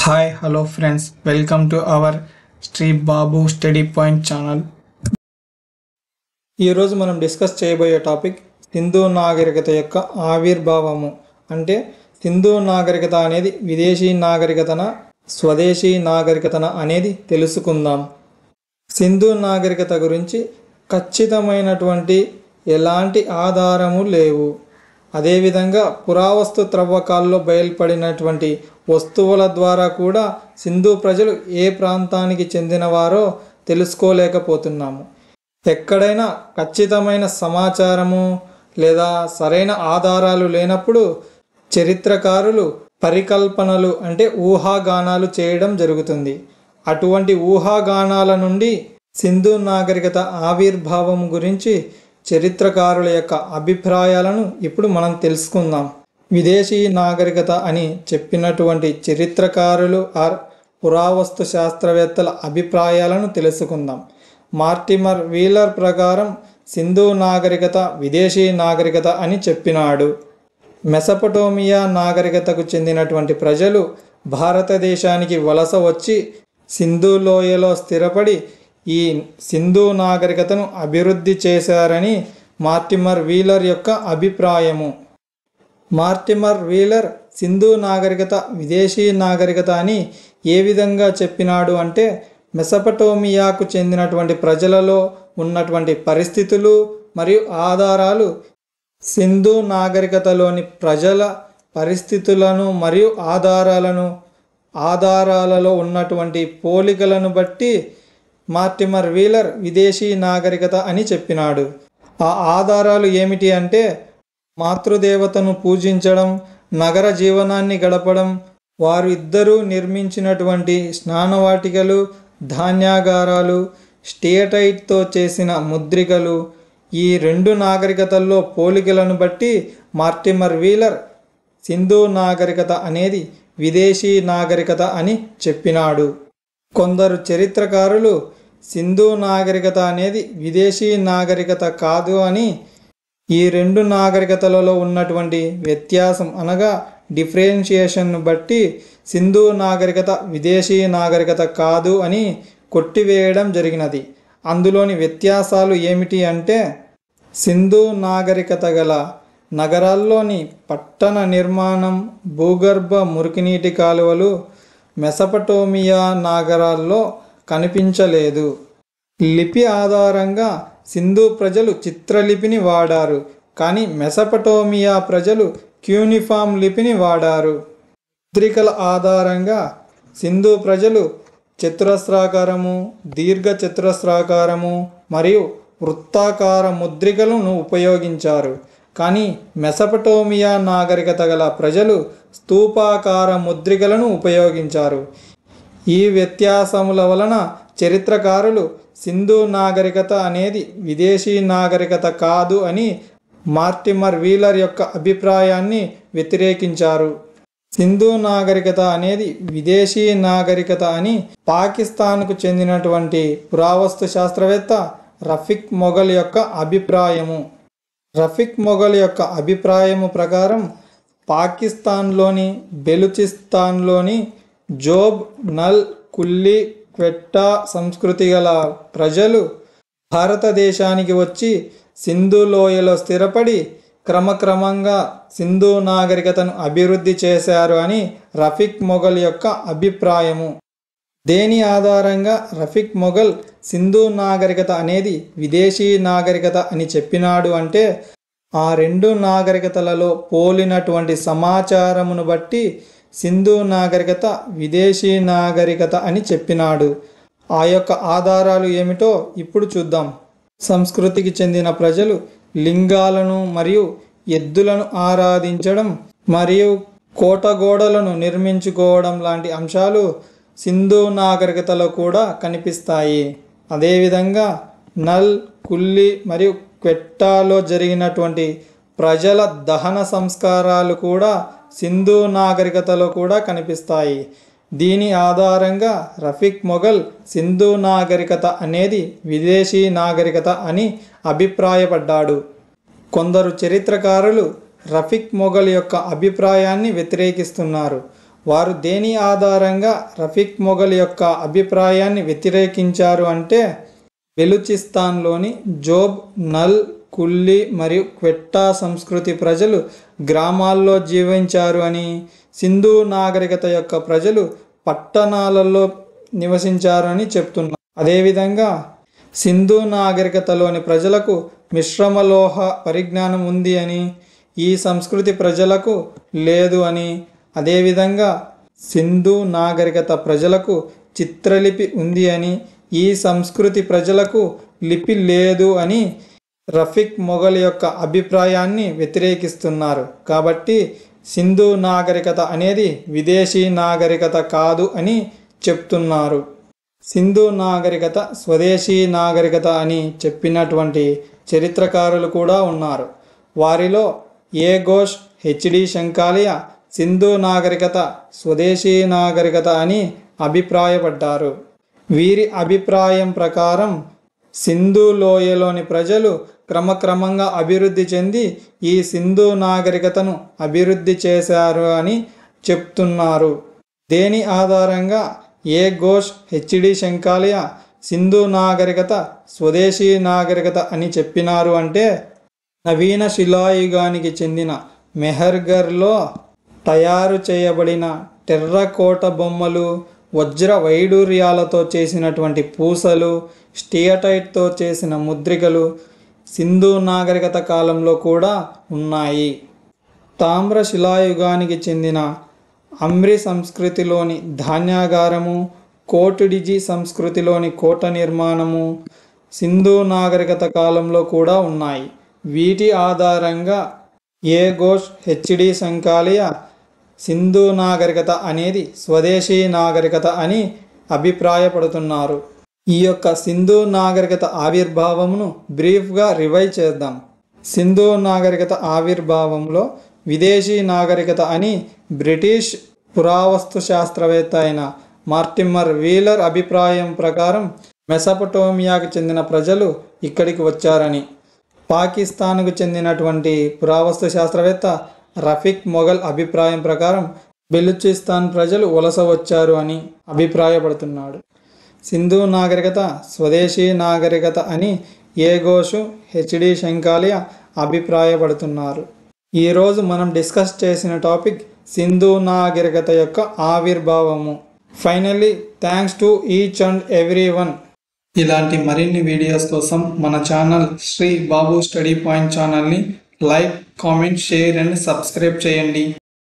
Hi hello friends, welcome to our Shri Babu study point channel. ఈరోజు మనం discuss చేయబోయే topic Sindhu నాగరికత యొక్క ఆవిర్భావము. అంటే సింధు నాగరికత అనేది విదేశీ నాగరికతన, స్వదేశీ నాగరికతన అనేది తెలుసుకుందాం. సింధు నాగరికత గురించి ఖచ్చితమైనటువంటి ఎలాంటి ఆధారము లేవు. అదేవిధంగా పురావస్తు త్రవ్వకాల్లో బయలుపడినటువంటి వస్తువుల ద్వారా కూడా సింధు ప్రజలు ఏ ప్రాంతానికి చెందినవారో తెలుసుకోలేకపోతున్నాము. ఎక్కడైనా ఖచ్చితమైన సమాచారము లేదా సరైన ఆధారాలు లేనప్పుడు చరిత్రకారులు పరికల్పనలు అంటే ఊహాగానాలు చేయడం జరుగుతుంది. అటువంటి ఊహాగానాల నుండి సింధు నాగరికత ఆవిర్భావం గురించి చరిత్రకారుల యొక్క అభిప్రాయాలను ఇప్పుడు మనం తెలుసుకుందాం. విదేశీ నాగరికత అని చెప్పినటువంటి చరిత్రకారులు పురావస్తు శాస్త్రవేత్తల అభిప్రాయాలను తెలుసుకుందాం. మార్టిమర్ వీలర్ ప్రకారం సింధు నాగరికత విదేశీ నాగరికత అని చెప్పినాడు. మెసపటోమియా నాగరికతకు చెందినటువంటి ప్రజలు భారతదేశానికి వలస వచ్చి సింధు లోయలో స్థిరపడి ఈ సింధు నాగరికతను అభివృద్ధి చేశారని మార్టిమర్ వీలర్ యొక్క అభిప్రాయము. మార్టిమర్ వీలర్ సింధు నాగరికత విదేశీ నాగరికత అని ఏ విధంగా చెప్పినాడు అంటే, మెసపటోమియాకు చెందినటువంటి ప్రజలలో ఉన్నటువంటి పరిస్థితులు మరియు ఆధారాలు సింధు నాగరికతలోని ప్రజల పరిస్థితులను మరియు ఆధారాలలో ఉన్నటువంటి పోలికలను బట్టి మార్టిమర్ వీలర్ విదేశీ నాగరికత అని చెప్పినాడు. ఆ ఆధారాలు ఏమిటి అంటే, మాతృదేవతను పూజించడం, నగర జీవనాన్ని గడపడం, వారు ఇద్దరూ నిర్మించినటువంటి స్నానవాటికలు, ధాన్యాగారాలు, స్టేటైట్తో చేసిన ముద్రికలు, ఈ రెండు నాగరికతల్లో పోలికలను బట్టి మార్టిమర్ వీలర్ సింధు నాగరికత అనేది విదేశీ నాగరికత అని చెప్పినాడు. కొందరు చరిత్రకారులు సింధు నాగరికత అనేది విదేశీ నాగరికత కాదు అని, ఈ రెండు నాగరికతలలో ఉన్నటువంటి వ్యత్యాసం అనగా డిఫరెన్షియేషన్ను బట్టి సింధు నాగరికత విదేశీ నాగరికత కాదు అని కొట్టివేయడం జరిగినది. అందులోని వ్యత్యాసాలు ఏమిటి అంటే, సింధు నాగరికత గల నగరాల్లోని పట్టణ నిర్మాణం, భూగర్భ మురికినీటి కాలువలు మెసపటోమియా నాగరాల్లో కనిపించలేదు. లిపి ఆధారంగా సింధు ప్రజలు చిత్రలిపిని వాడారు, కానీ మెసపటోమియా ప్రజలు క్యూనిఫామ్ లిపిని వాడారు. ముద్రికల ఆధారంగా సింధు ప్రజలు చతురస్రాకారము, దీర్ఘ చతురస్రాకారము మరియు వృత్తాకార ముద్రికలను ఉపయోగించారు. కానీ మెసపటోమియా నాగరికత గల ప్రజలు స్తూపాకార ముద్రికలను ఉపయోగించారు. ఈ వ్యత్యాసముల వలన చరిత్రకారులు సింధు నాగరికత అనేది విదేశీ నాగరికత కాదు అని మార్టిమర్ వీలర్ యొక్క అభిప్రాయాన్ని వ్యతిరేకించారు. సింధు నాగరికత అనేది విదేశీ నాగరికత అని పాకిస్తాన్కు చెందినటువంటి పురావస్తు శాస్త్రవేత్త రఫీక్ మొఘల్ యొక్క అభిప్రాయము. రఫీక్ మొఘల్ యొక్క అభిప్రాయము ప్రకారం పాకిస్తాన్లోని బెలుచిస్తాన్లోని జోబ్, నల్, కుల్లి, క్వెట్టా సంస్కృతి గల ప్రజలు భారతదేశానికి వచ్చి సింధు లోయలో స్థిరపడి క్రమక్రమంగా సింధు నాగరికతను అభివృద్ధి చేశారు అని రఫీక్ మొఘల్ యొక్క అభిప్రాయము. దేని ఆధారంగా రఫీక్ మొఘల్ సింధు నాగరికత అనేది విదేశీ నాగరికత అని చెప్పినాడు అంటే, ఆ రెండు నాగరికతలలో పోలినటువంటి సమాచారమును బట్టి సింధు నాగరికత విదేశీ నాగరికత అని చెప్పినాడు. ఆ యొక్క ఆధారాలు ఏమిటో ఇప్పుడు చూద్దాం. సంస్కృతికి చెందిన ప్రజలు లింగాలను మరియు ఎద్దులను ఆరాధించడం మరియు కోటగోడలను నిర్మించుకోవడం లాంటి అంశాలు సింధు నాగరికతలో కూడా కనిపిస్తాయి. అదేవిధంగా నల్, కుల్లి మరియు క్వెట్టాలో జరిగినటువంటి ప్రజల దహన సంస్కారాలు కూడా సింధు నాగరికతలో కూడా కనిపిస్తాయి. దీని ఆధారంగా రఫీక్ మొఘల్ సింధు నాగరికత అనేది విదేశీ నాగరికత అని అభిప్రాయపడ్డాడు. కొందరు చరిత్రకారులు రఫీక్ మొఘల్ యొక్క అభిప్రాయాన్ని వ్యతిరేకిస్తున్నారు. వారు దేని ఆధారంగా రఫీక్ మొఘల్ యొక్క అభిప్రాయాన్ని వ్యతిరేకించారు అంటే బెలూచిస్తాన్లోని జోబ్, నల్, కుల్లీ మరియు క్వెట్టా సంస్కృతి ప్రజలు గ్రామాల్లో జీవించారు అని, సింధు నాగరికత యొక్క ప్రజలు పట్టణాలలో నివసించారు అని చెప్తున్నారు. అదేవిధంగా సింధు నాగరికతలోని ప్రజలకు మిశ్రమలోహ పరిజ్ఞానం ఉంది అని, ఈ సంస్కృతి ప్రజలకు లేదు అని, అదేవిధంగా సింధు నాగరికత ప్రజలకు చిత్రలిపి ఉంది అని, ఈ సంస్కృతి ప్రజలకు లిపి లేదు అని రఫీక్ మొఘల్ యొక్క అభిప్రాయాన్ని వ్యతిరేకిస్తున్నారు. కాబట్టి సింధు నాగరికత అనేది విదేశీ నాగరికత కాదు అని చెప్తున్నారు. సింధు నాగరికత స్వదేశీ నాగరికత అని చెప్పినటువంటి చరిత్రకారులు కూడా ఉన్నారు. వారిలో ఏ ఘోష్, హెచ్డి శంకాలియా సింధు నాగరికత స్వదేశీ నాగరికత అని అభిప్రాయపడ్డారు. వీరి అభిప్రాయం ప్రకారం సింధు లోయలోని ప్రజలు క్రమక్రమంగా అభివృద్ధి చెంది ఈ సింధు నాగరికతను అభివృద్ధి చేశారు అని చెప్తున్నారు. దేని ఆధారంగా ఏ ఘోష్, హెచ్డి శంకాలియా సింధు నాగరికత స్వదేశీ నాగరికత అని చెప్పినారు అంటే నవీన శిలాయుగానికి చెందిన మెహర్గర్లో తయారు చేయబడిన టెర్రకోట బొమ్మలు, వజ్ర వైడూర్యాలతో చేసినటువంటి పూసలు, స్టియటైట్తో చేసిన ముద్రికలు సింధు నాగరికత కాలంలో కూడా ఉన్నాయి. తామ్ర శిలాయుగానికి చెందిన అమ్రి సంస్కృతిలోని ధాన్యాగారము, కోటుడిజి సంస్కృతిలోని కోట నిర్మాణము సింధు నాగరికత కాలంలో కూడా ఉన్నాయి. వీటి ఆధారంగా ఏ ఘోష్, హెచ్డి శంకాలియా సింధు నాగరికత అనేది స్వదేశీ నాగరికత అని అభిప్రాయపడుతున్నారు. ఈ యొక్క సింధు నాగరికత ఆవిర్భావమును బ్రీఫ్గా రివైజ్ చేద్దాం. సింధు నాగరికత ఆవిర్భావంలో విదేశీ నాగరికత అని బ్రిటిష్ పురావస్తు శాస్త్రవేత్త అయిన మార్టిమర్ వీలర్ అభిప్రాయం ప్రకారం మెసపటోమియాకు చెందిన ప్రజలు ఇక్కడికి వచ్చారని, పాకిస్తాన్కు చెందినటువంటి పురావస్తు శాస్త్రవేత్త రఫీక్ మొఘల్ అభిప్రాయం ప్రకారం బెలూచిస్తాన్ ప్రజలు వలస వచ్చారు అని అభిప్రాయపడుతున్నాడు. సింధు నాగరికత స్వదేశీ నాగరికత అని ఏ ఘోషు, హెచ్డి శంకాలియా అభిప్రాయపడుతున్నారు. ఈరోజు మనం డిస్కస్ చేసిన టాపిక్ సింధు నాగరికత యొక్క ఆవిర్భావము. Finally thanks to each and every one. ఇలాంటి మరిన్ని వీడియోస్ కోసం మన channel Shri Babu study point ఛానల్ని like, comment, share and subscribe చేయండి.